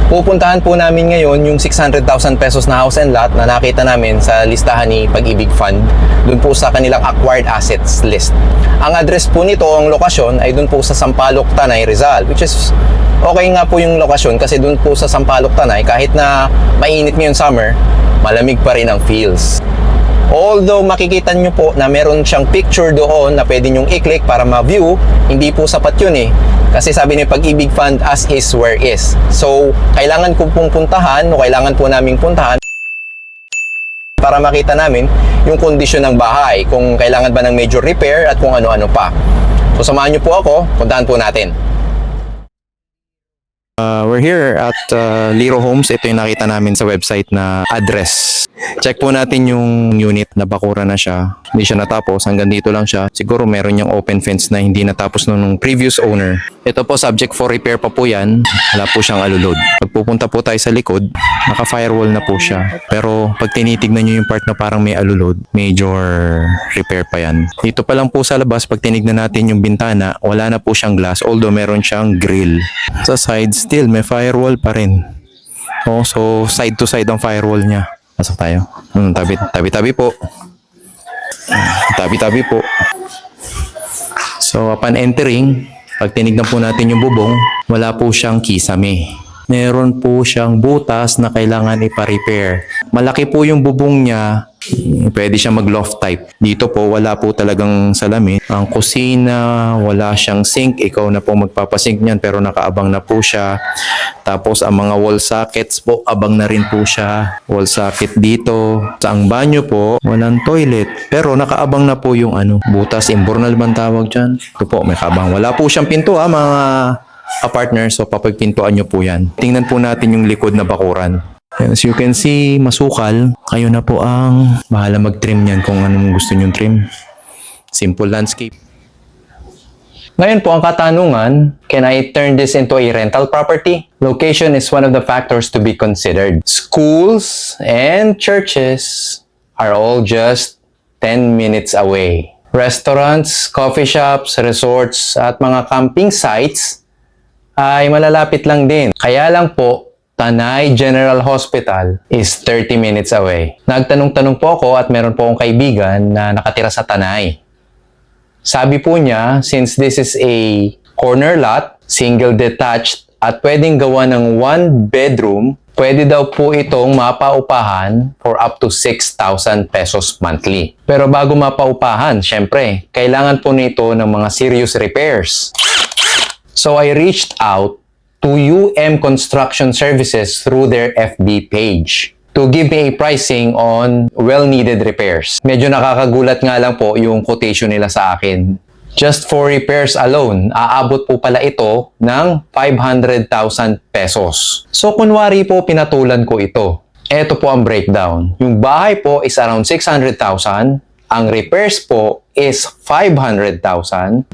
Pupuntahan po namin ngayon yung 600,000 pesos na house and lot na nakita namin sa listahan ni Pag-ibig Fund dun po sa kanilang acquired assets list. Ang address po nito, ang lokasyon ay dun po sa Sampaloc, Tanay, Rizal, which is okay nga po yung lokasyon kasi dun po sa Sampaloc, Tanay, kahit na mainit ngayon summer, malamig pa rin ang feels. Although makikita nyo po na meron siyang picture doon na pwede nyong i-click para ma-view, hindi po sapat yun eh. Kasi sabi ni Pag-ibig Fund, as is where is. So, kailangan ko pong puntahan o kailangan po naming puntahan para makita namin yung kondisyon ng bahay, kung kailangan ba ng major repair at kung ano-ano pa. So, samahan nyo po ako, puntahan po natin. We're here at Liro Homes. Ito yung nakita namin sa website na address. Check po natin yung unit, nabakura na siya. Hindi siya natapos, hanggang dito lang siya. Siguro meron yung open fence na hindi natapos nung previous owner. Ito po, subject for repair pa po yan. Wala po siyang alulod. Pag pupunta po tayo sa likod, naka-firewall na po siya. Pero pag tinitignan nyo yung part na parang may alulod, major repair pa yan. Dito pa lang po sa labas, pag tinignan natin yung bintana, wala na po siyang glass, although meron siyang grill. Sa side, still may firewall pa rin. Oh, so side to side ang firewall niya. Pasok tayo. Tabi-tabi po. Tabi-tabi po. So, upon entering, pag tinignan po natin yung bubong, wala po siyang kisame. Meron po siyang butas na kailangan ipa-repair. Malaki po yung bubong niya. Pwede siya mag-loft type. Dito po, wala po talagang salamin. Ang kusina, wala siyang sink. Ikaw na po magpapasink niyan pero nakaabang na po siya. Tapos ang mga wall sockets po, abang na rin po siya. Wall socket dito. Sa ang banyo po, walang toilet. Pero nakaabang na po yung butas. Imbornal man tawag dyan. Ito po, may kabang. Wala po siyang pinto mga partner. So papagpintuan nyo po yan. Tingnan po natin yung likod na bakuran. As you can see, masukal. Kayo na po ang bahala mag-trim yan kung anong gusto nyong trim. Simple landscape. Ngayon po ang katanungan, can I turn this into a rental property? Location is one of the factors to be considered. Schools and churches are all just 10 minutes away. Restaurants, coffee shops, resorts, at mga camping sites ay malalapit lang din. Kaya lang po, Tanay General Hospital is 30 minutes away. Nagtanong-tanong po ako at meron po akong kaibigan na nakatira sa Tanay. Sabi po niya, since this is a corner lot, single detached, at pwedeng gawa ng 1 bedroom, pwede daw po itong mapaupahan for up to 6,000 pesos monthly. Pero bago mapaupahan, syempre, kailangan po nito ng mga serious repairs. So I reached out to UM Construction Services through their FB page to give me a pricing on well-needed repairs. Medyo nakakagulat nga lang po yung quotation nila sa akin. Just for repairs alone, aabot po pala ito ng 500,000 pesos. So kunwari po pinatulan ko ito. Ito po ang breakdown. Yung bahay po is around 600,000. Ang repairs po is 500,000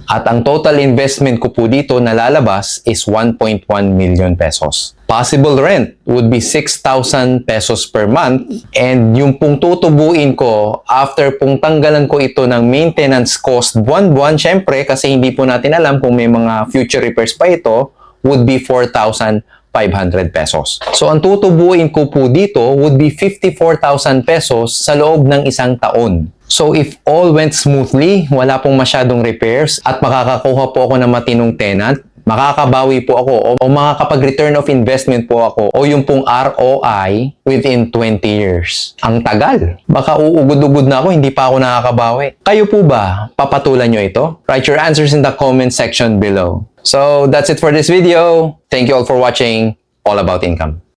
at ang total investment ko po dito na lalabas is 1.1 million pesos. Possible rent would be 6,000 pesos per month and yung pong tutubuin ko after pong tanggalan ko ito ng maintenance cost buwan-buwan, syempre kasi hindi po natin alam kung may mga future repairs pa ito, would be 4,500 pesos. So ang tutubuin ko po dito would be 54,000 pesos sa loob ng isang taon. So if all went smoothly, wala pong masyadong repairs at makakakuha po ako ng matinong tenant, makakabawi po ako o makakapag-return of investment po ako o yung pong ROI within 20 years. Ang tagal. Baka uugod-ugod na ako, hindi pa ako nakakabawi. Kayo po ba? Papatulan nyo ito? Write your answers in the comment section below. So that's it for this video. Thank you all for watching All About Income.